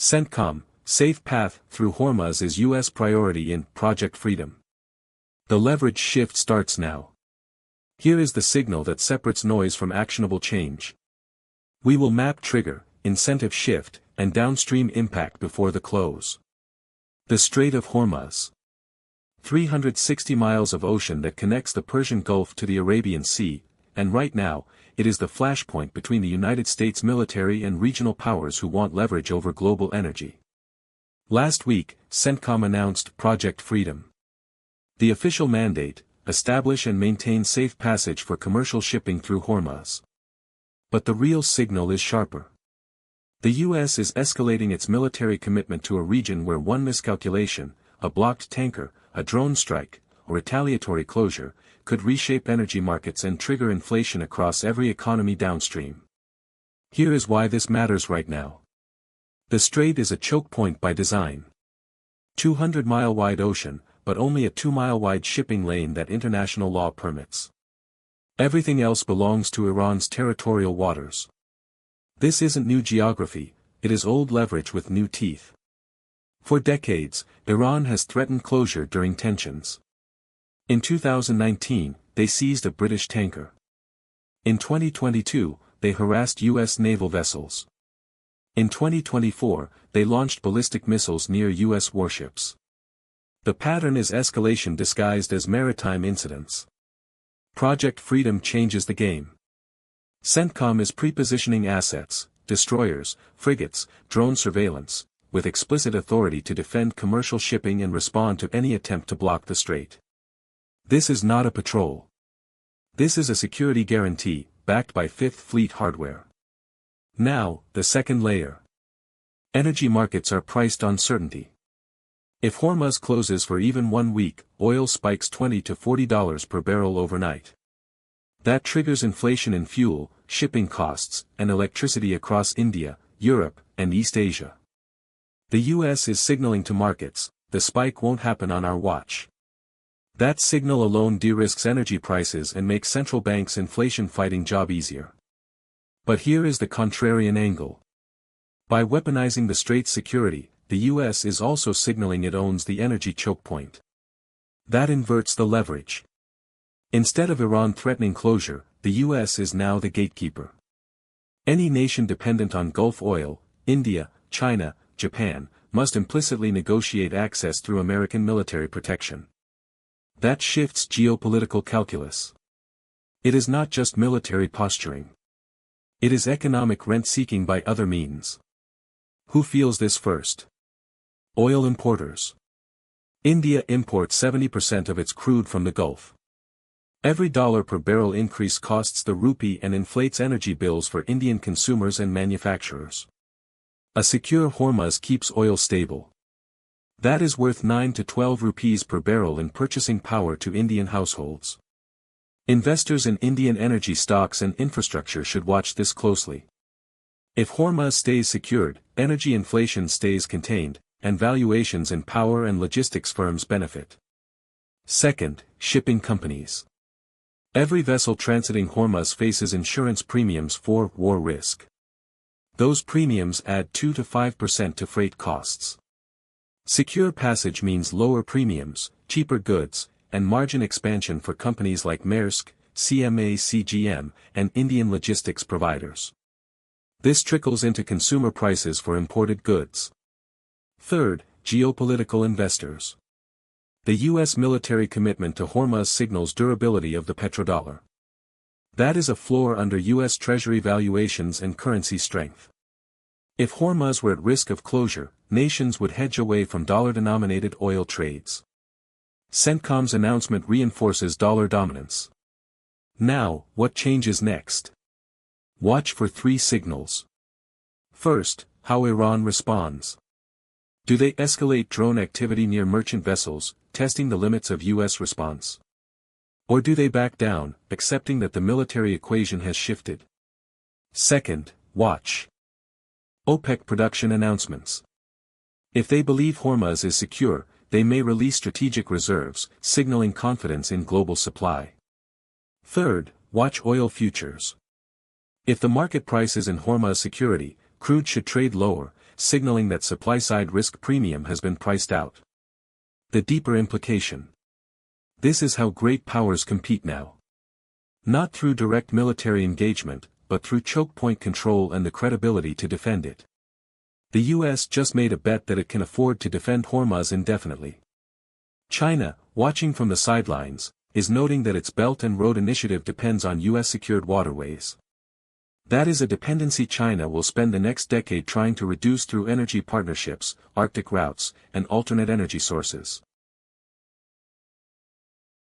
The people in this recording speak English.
CENTCOM, safe path through Hormuz is U.S. priority in Project Freedom. The leverage shift starts now. Here is the signal that separates noise from actionable change. We will map trigger, incentive shift, and downstream impact before the close. The Strait of Hormuz. 360 miles of ocean that connects the Persian Gulf to the Arabian Sea, and right now, it is the flashpoint between the United States military and regional powers who want leverage over global energy. Last week, CENTCOM announced Project Freedom. The official mandate: establish and maintain safe passage for commercial shipping through Hormuz. But the real signal is sharper. The U.S. is escalating its military commitment to a region where one miscalculation, a blocked tanker, a drone strike, or retaliatory closure, could reshape energy markets and trigger inflation across every economy downstream. Here is why this matters right now. The strait is a choke point by design. 200-mile wide ocean, but only a 2-mile wide shipping lane that international law permits. Everything else belongs to Iran's territorial waters. This isn't new geography, it is old leverage with new teeth. For decades, Iran has threatened closure during tensions. In 2019, they seized a British tanker. In 2022, they harassed U.S. naval vessels. In 2024, they launched ballistic missiles near U.S. warships. The pattern is escalation disguised as maritime incidents. Project Freedom changes the game. CENTCOM is pre-positioning assets, destroyers, frigates, drone surveillance, with explicit authority to defend commercial shipping and respond to any attempt to block the strait. This is not a patrol. This is a security guarantee, backed by Fifth Fleet hardware. Now, the second layer. Energy markets are priced on certainty. If Hormuz closes for even 1 week, oil spikes $20 to $40 per barrel overnight. That triggers inflation in fuel, shipping costs, and electricity across India, Europe, and East Asia. The U.S. is signaling to markets, the spike won't happen on our watch. That signal alone de-risks energy prices and makes central banks' inflation-fighting job easier. But here is the contrarian angle. By weaponizing the strait's security, the U.S. is also signaling it owns the energy choke point. That inverts the leverage. Instead of Iran threatening closure, the U.S. is now the gatekeeper. Any nation dependent on Gulf oil, India, China, Japan, must implicitly negotiate access through American military protection. That shifts geopolitical calculus. It is not just military posturing. It is economic rent-seeking by other means. Who feels this first? Oil importers. India imports 70% of its crude from the Gulf. Every dollar per barrel increase costs the rupee and inflates energy bills for Indian consumers and manufacturers. A secure Hormuz keeps oil stable. That is worth 9 to 12 rupees per barrel in purchasing power to Indian households. Investors in Indian energy stocks and infrastructure should watch this closely. If Hormuz stays secured, energy inflation stays contained, and valuations in power and logistics firms benefit. Second, shipping companies. Every vessel transiting Hormuz faces insurance premiums for war risk. Those premiums add 2 to 5% to freight costs. Secure passage means lower premiums, cheaper goods, and margin expansion for companies like Maersk, CMA-CGM, and Indian logistics providers. This trickles into consumer prices for imported goods. Third, geopolitical investors. The U.S. military commitment to Hormuz signals durability of the petrodollar. That is a floor under U.S. Treasury valuations and currency strength. If Hormuz were at risk of closure, nations would hedge away from dollar-denominated oil trades. CENTCOM's announcement reinforces dollar dominance. Now, what changes next? Watch for 3 signals. First, how Iran responds. Do they escalate drone activity near merchant vessels, testing the limits of U.S. response? Or do they back down, accepting that the military equation has shifted? Second, watch OPEC production announcements. If they believe Hormuz is secure, they may release strategic reserves, signaling confidence in global supply. Third, watch oil futures. If the market price is in Hormuz security, crude should trade lower, signaling that supply-side risk premium has been priced out. The deeper implication. This is how great powers compete now. Not through direct military engagement, but through choke point control and the credibility to defend it. The US just made a bet that it can afford to defend Hormuz indefinitely. China, watching from the sidelines, is noting that its Belt and Road Initiative depends on US-secured waterways. That is a dependency China will spend the next decade trying to reduce through energy partnerships, Arctic routes, and alternate energy sources.